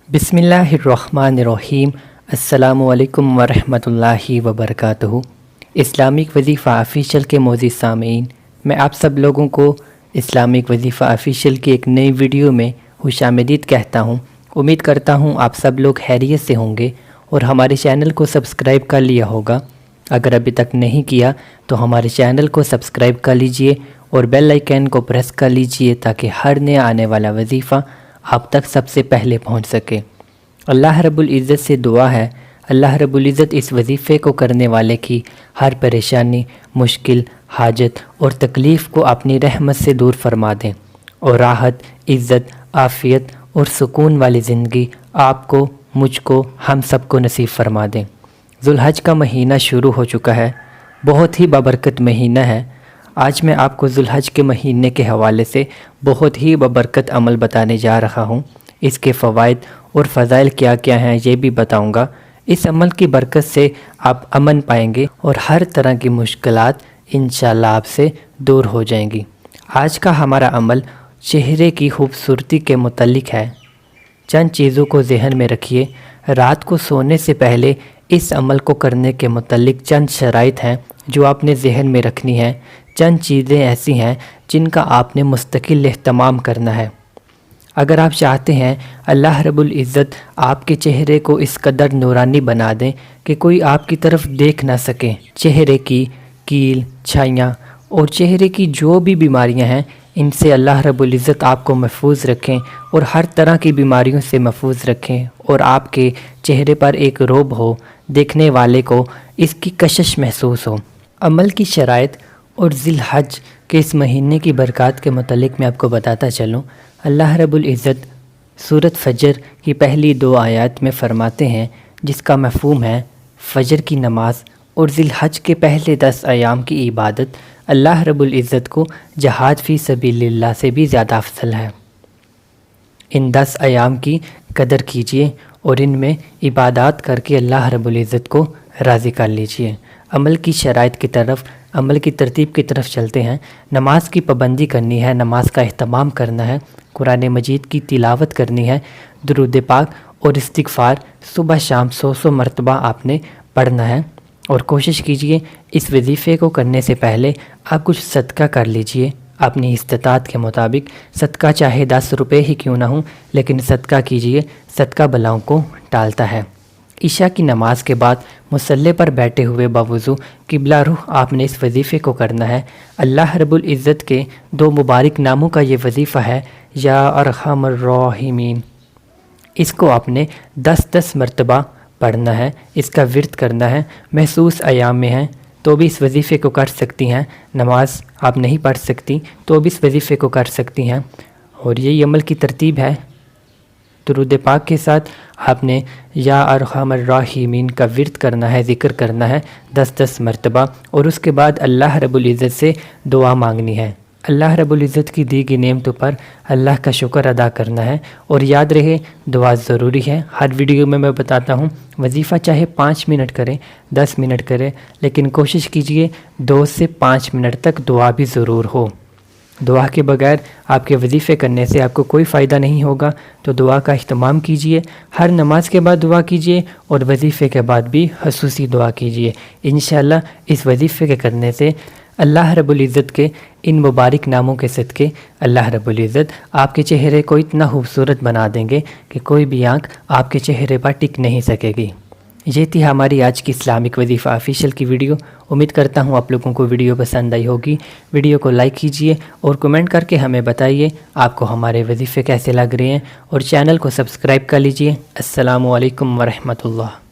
बिस्मिल्लाहिर्रहमानिर्रहीम। अस्सलामुअलैकुम वरहमतुल्लाहि वबरकातुहू। इस्लामिक वजीफ़ा ऑफिशियल के मोअज़्ज़िज़ सामीन, मैं आप सब लोगों को इस्लामिक वजीफ़ा ऑफिशियल की एक नई वीडियो में खुशामदीद कहता हूँ। उम्मीद करता हूँ आप सब लोग खैरियत से होंगे और हमारे चैनल को सब्सक्राइब कर लिया होगा। अगर अभी तक नहीं किया तो हमारे चैनल को सब्सक्राइब कर लीजिए और बेल आइकन को प्रेस कर लीजिए ताकि हर नया आने वाला वजीफ़ा आप तक सबसे पहले पहुंच सके। अल्लाह रब्बुल इज़्ज़त से दुआ है, अल्लाह रब्बुल इज़्ज़त इस वजीफ़े को करने वाले की हर परेशानी, मुश्किल, हाजत और तकलीफ़ को अपनी रहमत से दूर फरमा दें और राहत, इज़्ज़त, आफ़ियत और सुकून वाली ज़िंदगी आपको, मुझको, हम सबको नसीब फरमा दें। ज़ुल्हज का महीना शुरू हो चुका है, बहुत ही बबरकत महीना है। आज मैं आपको ज़ुल्हज के महीने के हवाले से बहुत ही बबरकत अमल बताने जा रहा हूँ। इसके फ़वाइद और फ़ज़ाइल क्या क्या हैं ये भी बताऊँगा। इस अमल की बरकत से आप अमन पाएंगे और हर तरह की मुश्किलात इंशाअल्लाह आपसे दूर हो जाएंगी। आज का हमारा अमल चेहरे की खूबसूरती के मुतल्लिक है। चंद चीज़ों को ज़हन में रखिए। रात को सोने से पहले इस अमल को करने के मुतल्लिक चंद शराइत हैं जो आपने ज़हन में रखनी है। चंद चीज़ें ऐसी हैं जिनका आपने मुस्तकिल एहतमाम करना है। अगर आप चाहते हैं अल्लाह रब्बुल इज़्ज़त आपके चेहरे को इस कदर नूरानी बना दें कि कोई आपकी तरफ देख ना सके, चेहरे की कील, छाइयाँ और चेहरे की जो भी बीमारियां हैं इनसे अल्लाह रब्बुल इज़्ज़त आपको महफूज रखें और हर तरह की बीमारियों से महफूज रखें और आपके चेहरे पर एक रोब हो, देखने वाले को इसकी कशिश महसूस हो। अमल की शराइत और ज़िलहज के इस महीने की बरक़ात के मुतल्लिक मैं आपको बताता चलूँ। अल्लाह रब्बुल इज़्ज़त सूरत फ़जर की पहली 2 आयत में फ़रमाते हैं, जिसका मफ़हूम है फ़जर की नमाज और ज़िलहज के पहले 10 अयाम की इबादत अल्लाह रब्बुल इज़्ज़त को जहाद फ़ी सबीलिल्लाह से भी ज़्यादा अफजल है। इन 10 अयाम की कदर कीजिए और इनमें इबादत करके अल्लाह रब्बुल इज़्ज़त को राज़ी कर लीजिए। अमल की शराइत की तरफ, अमल की तरतीब की तरफ चलते हैं। नमाज की पाबंदी करनी है, नमाज का एहतमाम करना है, कुरान मजीद की तिलावत करनी है, दुरूद पाक और इस्तिग़फ़ार सुबह शाम 100 मरतबा आपने पढ़ना है। और कोशिश कीजिए इस वजीफ़े को करने से पहले आप कुछ सदका कर लीजिए अपनी इस्तिताअत के मुताबिक। सदका चाहे 10 रुपये ही क्यों ना हो, लेकिन सदका कीजिए, सदका बलाओं को टालता है। इशा की नमाज के बाद मुसल्ले पर बैठे हुए बावुज़ू किबला रुख आपने इस वजीफ़े को करना है। अल्लाह रब्बुल इज़्ज़त के 2 मुबारक नामों का ये वजीफ़ा है, या अरहमर राहिमीन। इसको आपने 10-10 मरतबा पढ़ना है, इसका विर्द करना है। महसूस अयाम में हैं तो भी इस वजीफ़े को कर सकती हैं, नमाज आप नहीं पढ़ सकती तो भी इस वजीफ़े को कर सकती हैं। और यही अमल की तरतीब है। दुरूद पाक के साथ आपने या अरहमर राहिमीन का विर्द करना है, ज़िक्र करना है 10-10 मरतबा और उसके बाद अल्लाह रब्बुल इज़्ज़त से दुआ मांगनी है। अल्लाह रब्बुल इज़्ज़त की दी गई नेमतों पर अल्लाह का शुक्र अदा करना है। और याद रहे दुआ ज़रूरी है। हर वीडियो में मैं बताता हूँ वजीफ़ा चाहे 5 मिनट करें, 10 मिनट करें, लेकिन कोशिश कीजिए 2 से 5 मिनट तक दुआ भी ज़रूर हो। दुआ के बगैर आपके वजीफ़े करने से आपको कोई फ़ायदा नहीं होगा, तो दुआ का इह्तमाम कीजिए। हर नमाज के बाद दुआ कीजिए और वजीफ़े के बाद भी ख़ुसूसी दुआ कीजिए। इंशाअल्लाह इस वजीफ़े के करने से अल्लाह रब्बुल इज़्ज़त के इन मुबारक नामों के सदक़े अल्लाह रब्बुल इज़्ज़त आपके चेहरे को इतना खूबसूरत बना देंगे कि कोई भी आँख आपके चेहरे पर टिक नहीं सकेगी। ये थी हमारी आज की इस्लामिक वजीफ़ा ऑफिशियल की वीडियो। उम्मीद करता हूँ आप लोगों को वीडियो पसंद आई होगी। वीडियो को लाइक कीजिए और कमेंट करके हमें बताइए आपको हमारे वजीफ़े कैसे लग रहे हैं और चैनल को सब्सक्राइब कर लीजिए। अस्सलामु अलैकुम वरहमतुल्लाह।